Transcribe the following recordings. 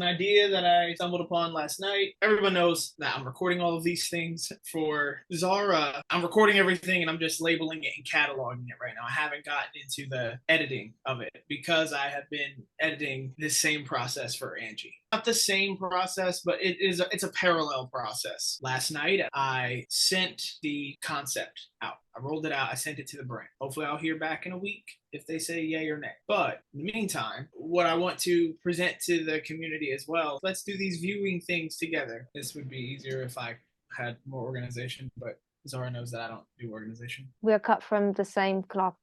An idea that I stumbled upon last night. Everyone knows that I'm recording all of these things for Zara. I'm recording everything and I'm just labeling it and cataloging it right now. I haven't gotten into the editing of it because I have been editing this same process for Angie. Not the same process, but it's a parallel process. Last night I sent the concept out. I rolled it out. I sent it to the brand. Hopefully I'll hear back in a week if they say yay or nay. But in the meantime, what I want to present to the community as well, let's do these viewing things together. This would be easier if I had more organization, but Zara knows that I don't do organization. We're cut from the same cloth.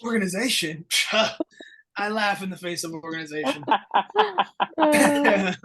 Organization? I laugh in the face of organization. I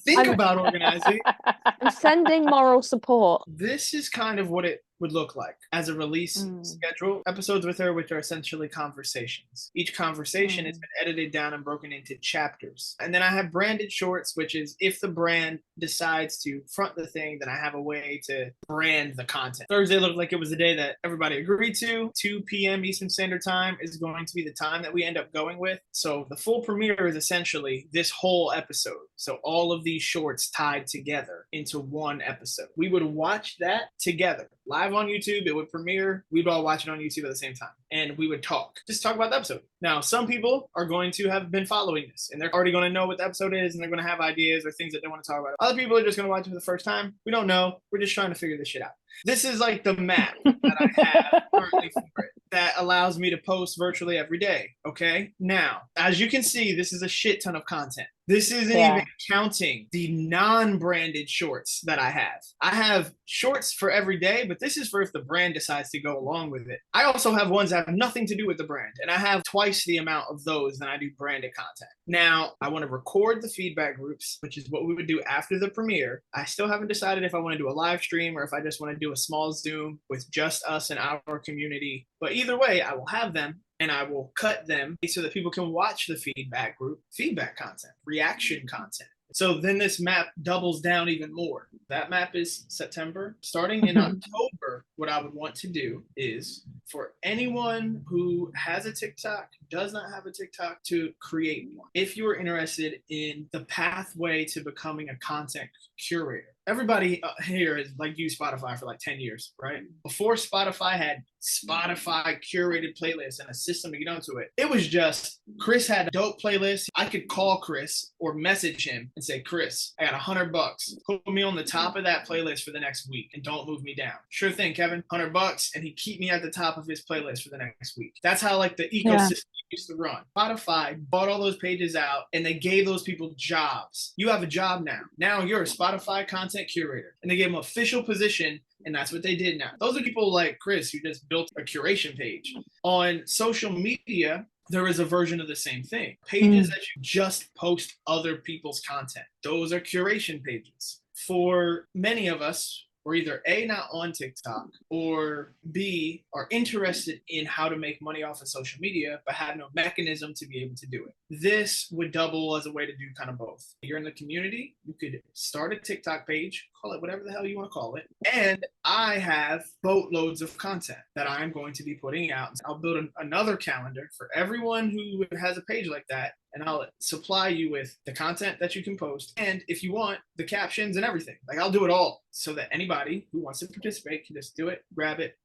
think about organizing. I'm sending moral support. This is kind of what it would look like as a release schedule. Episodes with her, which are essentially conversations. Each conversation has been edited down and broken into chapters. And then I have branded shorts, which is if the brand decides to front the thing, then I have a way to brand the content. Thursday looked like it was the day that everybody agreed to. 2 p.m. Eastern Standard Time is going to be the time that we end up going with. So the full premiere is essentially this whole episode. So all of these shorts tied together into one episode. We would watch that together live on YouTube. It would premiere. We'd all watch it on YouTube at the same time. And we would just talk about the episode. Now, some people are going to have been following this and they're already going to know what the episode is and they're going to have ideas or things that they want to talk about. Other people are just going to watch it for the first time. We don't know. We're just trying to figure this shit out. This is like the map that I have currently for it that allows me to post virtually every day. Okay. Now, as you can see, this is a shit ton of content. This isn't even counting the non-branded shorts that I have. I have shorts for every day, but this is for if the brand decides to go along with it. I also have ones that have nothing to do with the brand, and I have twice the amount of those than I do branded content. Now, I want to record the feedback groups, which is what we would do after the premiere. I still haven't decided if I want to do a live stream or if I just want to do a small Zoom with just us and our community. But either way, I will have them. And I will cut them so that people can watch the feedback group, feedback content, reaction content. So then this map doubles down even more. That map is September. Starting in October, what I would want to do is for anyone who has a TikTok, does not have a TikTok, to create one. If you are interested in the pathway to becoming a content curator, everybody here has like used Spotify for like 10 years, right? Before Spotify had Spotify curated playlists and a system to get onto it, it was just Chris had a dope playlist. I could call Chris or message him and say, Chris, I got $100. Put me on the top of that playlist for the next week and don't move me down. Sure thing, Kevin. $100, and he'd keep me at the top of his playlist for the next week. That's how like the ecosystem used to run. Spotify bought all those pages out and they gave those people jobs. You have a job now. Now you're a Spotify content curator, and they gave them an official position. And that's what they did now. Those are people like Chris who just built a curation page. On social media, there is a version of the same thing. Pages that you just post other people's content. Those are curation pages. For many of us, we're either A, not on TikTok, or B, are interested in how to make money off of social media, but have no mechanism to be able to do it. This would double as a way to do kind of both. You're in the community, you could start a TikTok page, call it whatever the hell you want to call it. And I have boatloads of content that I'm going to be putting out. I'll build another calendar for everyone who has a page like that. And I'll supply you with the content that you can post. And if you want, the captions and everything. Like, I'll do it all so that anybody who wants to participate can just do it, grab it,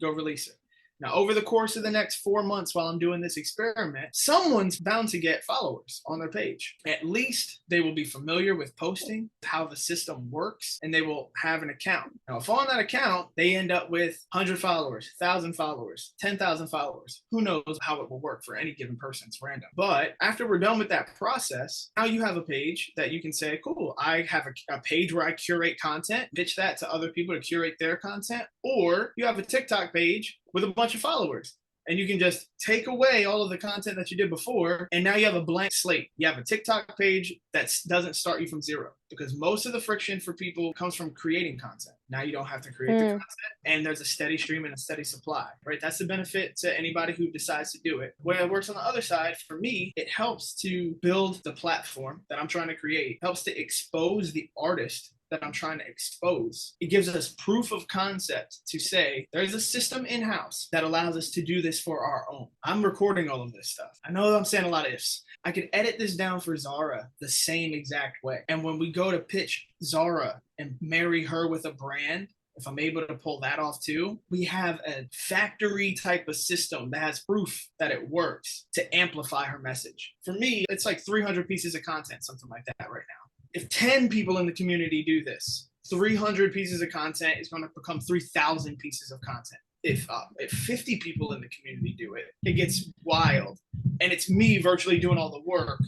go release it. Now, over the course of the next 4 months while I'm doing this experiment, someone's bound to get followers on their page. At least they will be familiar with posting, how the system works, and they will have an account. Now, if on that account, they end up with 100 followers, 1,000 followers, 10,000 followers, who knows how it will work for any given person. It's random. But after we're done with that process, now you have a page that you can say, cool, I have a page where I curate content, pitch that to other people to curate their content, or you have a TikTok page with a bunch of followers. And you can just take away all of the content that you did before, and now you have a blank slate. You have a TikTok page that doesn't start you from zero, because most of the friction for people comes from creating content. Now you don't have to create the content, and there's a steady stream and a steady supply, right? That's the benefit to anybody who decides to do it. Where it works on the other side, for me, it helps to build the platform that I'm trying to create, helps to expose the artist that I'm trying to expose. It gives us proof of concept to say there's a system in-house that allows us to do this for our own. I'm recording all of this stuff. I know I'm saying a lot of ifs. I could edit this down for Zara the same exact way. And when we go to pitch Zara and marry her with a brand, if I'm able to pull that off too, we have a factory type of system that has proof that it works to amplify her message. For me, it's like 300 pieces of content, something like that right now. If 10 people in the community do this, 300 pieces of content is going to become 3,000 pieces of content. If 50 people in the community do it, it gets wild. And it's me virtually doing all the work.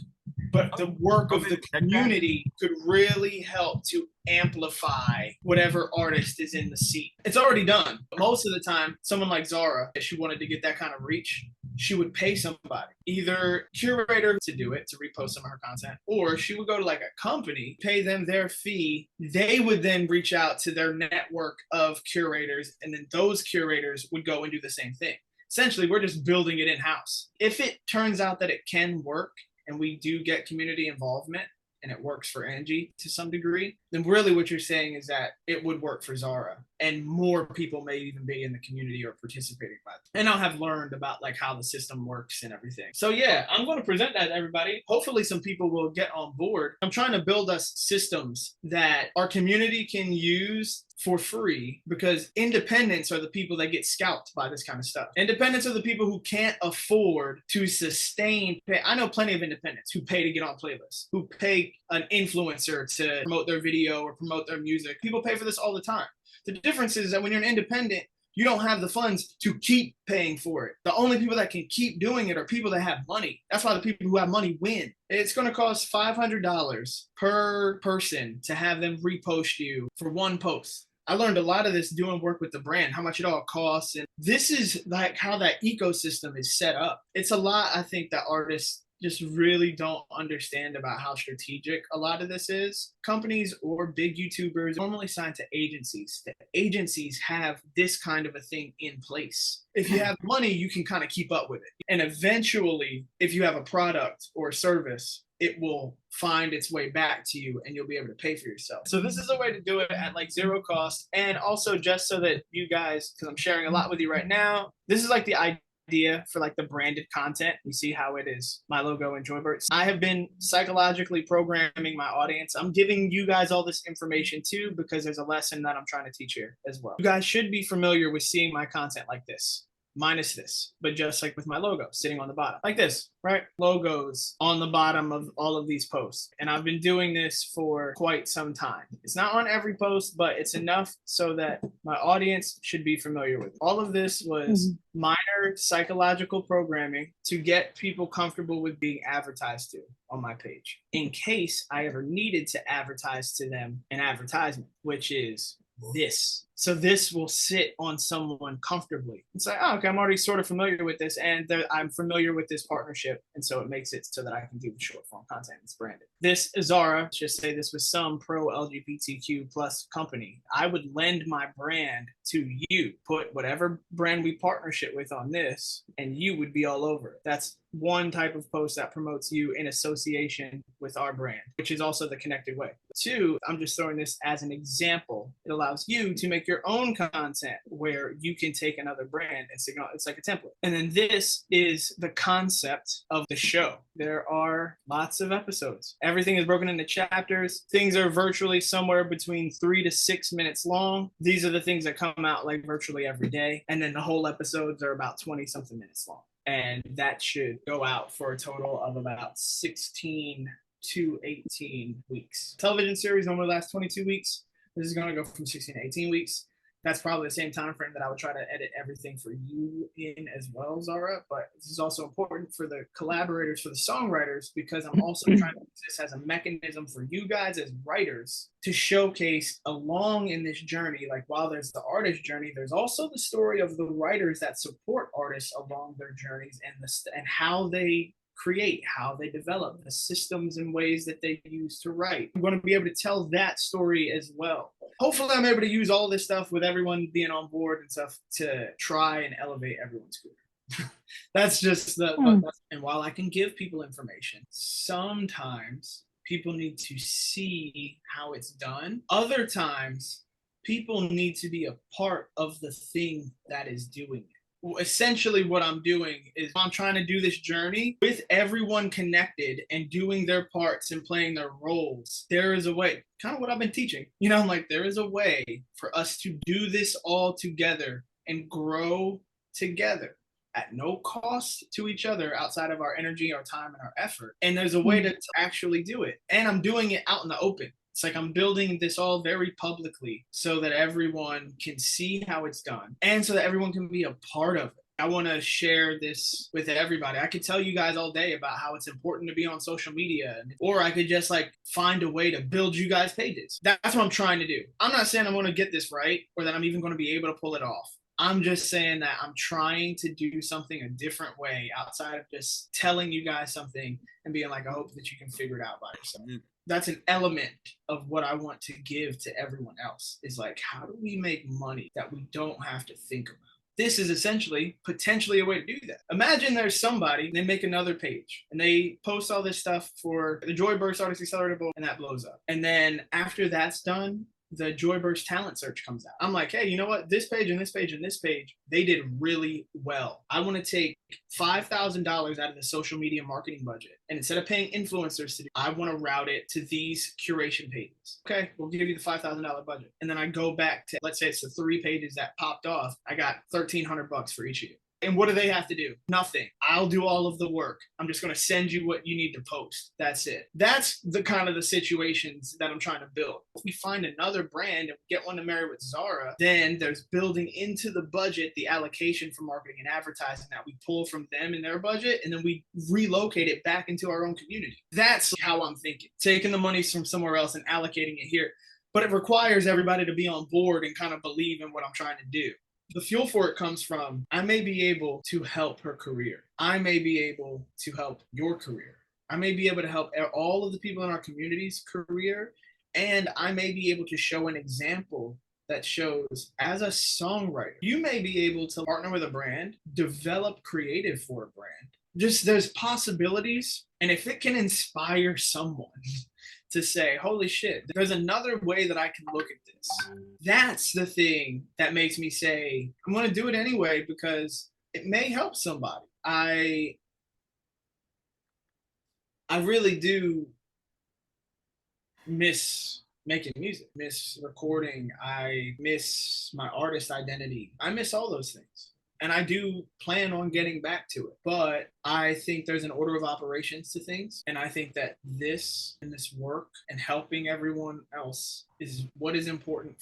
But the work of the community could really help to amplify whatever artist is in the seat. It's already done. Most of the time, someone like Zara, if she wanted to get that kind of reach, she would pay somebody, either curator to do it, to repost some of her content, or she would go to like a company, pay them their fee. They would then reach out to their network of curators, and then those curators would go and do the same thing. Essentially, we're just building it in-house. If it turns out that it can work, and we do get community involvement and it works for Angie to some degree, then really what you're saying is that it would work for Zara, and more people may even be in the community or participating by it. And I'll have learned about like how the system works and everything. So yeah, I'm going to present that to everybody. Hopefully some people will get on board. I'm trying to build us systems that our community can use for free, because independents are the people that get scalped by this kind of stuff. Independents are the people who can't afford to sustain pay. I know plenty of independents who pay to get on playlists, who pay an influencer to promote their video or promote their music. People pay for this all the time. The difference is that when you're an independent, you don't have the funds to keep paying for it. The only people that can keep doing it are people that have money. That's why the people who have money win. It's going to cost $500 per person to have them repost you for one post. I learned a lot of this doing work with the brand, how much it all costs. And this is like how that ecosystem is set up. It's a lot, I think, that artists just really don't understand about how strategic a lot of this is. Companies or big YouTubers normally sign to agencies. The agencies have this kind of a thing in place. If you have money, you can kind of keep up with it. And eventually, if you have a product or a service, it will find its way back to you and you'll be able to pay for yourself. So this is a way to do it at like zero cost. And also just so that you guys, because I'm sharing a lot with you right now, this is like the idea for like the branded content. You see how it is my logo and Joybirds. I have been psychologically programming my audience. I'm giving you guys all this information too, because there's a lesson that I'm trying to teach here as well. You guys should be familiar with seeing my content like this. Minus this, but just like with my logo sitting on the bottom, like this, right? Logos on the bottom of all of these posts. And I've been doing this for quite some time. It's not on every post, but it's enough so that my audience should be familiar with. All of this was minor psychological programming to get people comfortable with being advertised to on my page, in case I ever needed to advertise to them an advertisement, which is this. So this will sit on someone comfortably. It's like, oh, okay, I'm already sort of familiar with this, and I'm familiar with this partnership, and so it makes it so that I can do short form content. It's branded. This Zara, just say this was some pro LGBTQ plus company. I would lend my brand to you, put whatever brand we partnership with on this, and you would be all over it. That's one type of post that promotes you in association with our brand, which is also the connected way. Two, I'm just throwing this as an example. It allows you to make your own content where you can take another brand and signal. It's like a template. And then this is the concept of the show. There are lots of episodes. Everything is broken into chapters. Things are virtually somewhere between 3 to 6 minutes long. These are the things that come out like virtually every day. And then the whole episodes are about 20 something minutes long. And that should go out for a total of about 16 to 18 weeks. Television series normally lasts 22 weeks. This is going to go from 16 to 18 weeks. That's probably the same time frame that I would try to edit everything for you in as well, Zara. But this is also important for the collaborators, for the songwriters, because I'm also trying to use this as a mechanism for you guys as writers to showcase along in this journey. Like while there's the artist journey, there's also the story of the writers that support artists along their journeys and how they create, how they develop, the systems and ways that they use to write. I'm going to be able to tell that story as well. Hopefully I'm able to use all this stuff with everyone being on board and stuff to try and elevate everyone's career. That's just and while I can give people information, sometimes people need to see how it's done. Other times, people need to be a part of the thing that is doing it. Essentially what I'm doing is I'm trying to do this journey with everyone connected and doing their parts and playing their roles. There is a way, kind of what I've been teaching. I'm like, there is a way for us to do this all together and grow together at no cost to each other outside of our energy, our time, and our effort. And there's a way to actually do it. And I'm doing it out in the open. It's like I'm building this all very publicly so that everyone can see how it's done and so that everyone can be a part of it. I want to share this with everybody. I could tell you guys all day about how it's important to be on social media, or I could just like find a way to build you guys pages. That's what I'm trying to do. I'm not saying I'm going to get this right or that I'm even going to be able to pull it off. I'm just saying that I'm trying to do something a different way outside of just telling you guys something and being like, I hope that you can figure it out by yourself. That's an element of what I want to give to everyone else is like, how do we make money that we don't have to think about? This is essentially potentially a way to do that. Imagine there's somebody, they make another page and they post all this stuff for the Joyburst Artist Accelerator and that blows up. And then after that's done, the Joyburst talent search comes out. I'm like, hey, you know what? This page and this page and this page, they did really well. I want to take $5,000 out of the social media marketing budget. And instead of paying influencers to do, I want to route it to these curation pages. Okay, we'll give you the $5,000 budget. And then I go back to, let's say it's the 3 pages that popped off. I got $1,300 for each of you. And what do they have to do? Nothing. I'll do all of the work. I'm just going to send you what you need to post. That's it. That's the kind of the situations that I'm trying to build. If we find another brand and get one to marry with Zara, then there's building into the budget the allocation for marketing and advertising that we pull from them in their budget, and then we relocate it back into our own community. That's how I'm thinking. Taking the money from somewhere else and allocating it here. But it requires everybody to be on board and kind of believe in what I'm trying to do. The fuel for it comes from, I may be able to help her career. I may be able to help your career. I may be able to help all of the people in our community's career. And I may be able to show an example that shows as a songwriter, you may be able to partner with a brand, develop creative for a brand. Just there's possibilities. And if it can inspire someone to say, holy shit, there's another way that I can look at this. That's the thing that makes me say, I'm going to do it anyway because it may help somebody. I really do miss making music, miss recording. I miss my artist identity. I miss all those things. And I do plan on getting back to it. But I think there's an order of operations to things. And I think that this and this work and helping everyone else is what is important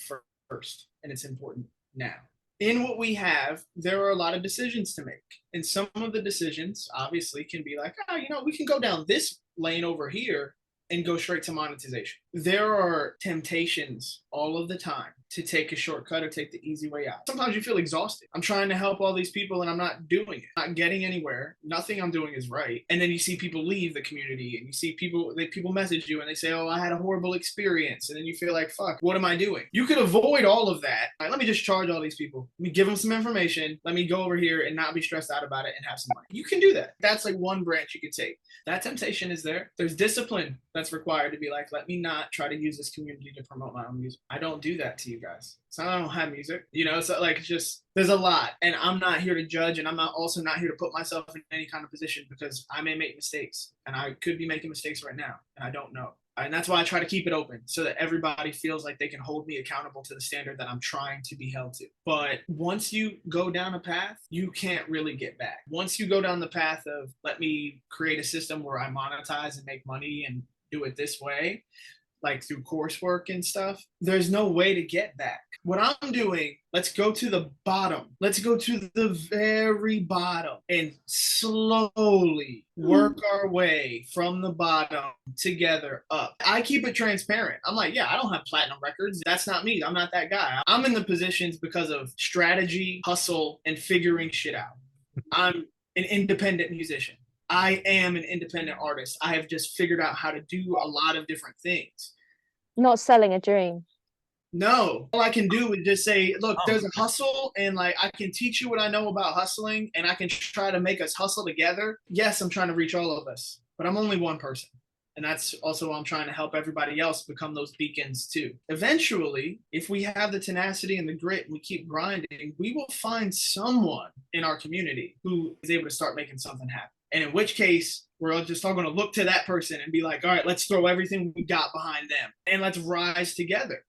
first. And it's important now. In what we have, there are a lot of decisions to make. And some of the decisions obviously can be like, we can go down this lane over here and go straight to monetization. There are temptations all of the time to take a shortcut or take the easy way out. Sometimes you feel exhausted. I'm trying to help all these people and I'm not doing it, not getting anywhere. Nothing I'm doing is right. And then you see people leave the community and you see people message you and they say, oh, I had a horrible experience. And then you feel like, fuck, what am I doing? You could avoid all of that. Like, let me just charge all these people. Let me give them some information. Let me go over here and not be stressed out about it and have some money. You can do that. That's like one branch you could take. That temptation is there. There's discipline that's required to be like, let me not try to use this community to promote my own music. I don't do that to you guys. So I don't have music, so like it's just there's a lot, and I'm not here to judge, and I'm also not here to put myself in any kind of position because I may make mistakes, and I could be making mistakes right now, and I don't know. And that's why I try to keep it open so that everybody feels like they can hold me accountable to the standard that I'm trying to be held to. But once you go down a path, you can't really get back. Once you go down the path of let me create a system where I monetize and make money and do it this way, like through coursework and stuff, there's no way to get back. What I'm doing, let's go to the bottom. Let's go to the very bottom and slowly work our way from the bottom together up. I keep it transparent. I'm like, yeah, I don't have platinum records. That's not me. I'm not that guy. I'm in the positions because of strategy, hustle, and figuring shit out. I'm an independent musician. I am an independent artist. I have just figured out how to do a lot of different things. Not selling a dream. No, all I can do is just say, look, there's a hustle, and like I can teach you what I know about hustling, and I can try to make us hustle together. Yes, I'm trying to reach all of us, but I'm only one person. And that's also why I'm trying to help everybody else become those beacons too. Eventually, if we have the tenacity and the grit and we keep grinding, we will find someone in our community who is able to start making something happen. And in which case, we're all just all going to look to that person and be like, all right, let's throw everything we got behind them and let's rise together.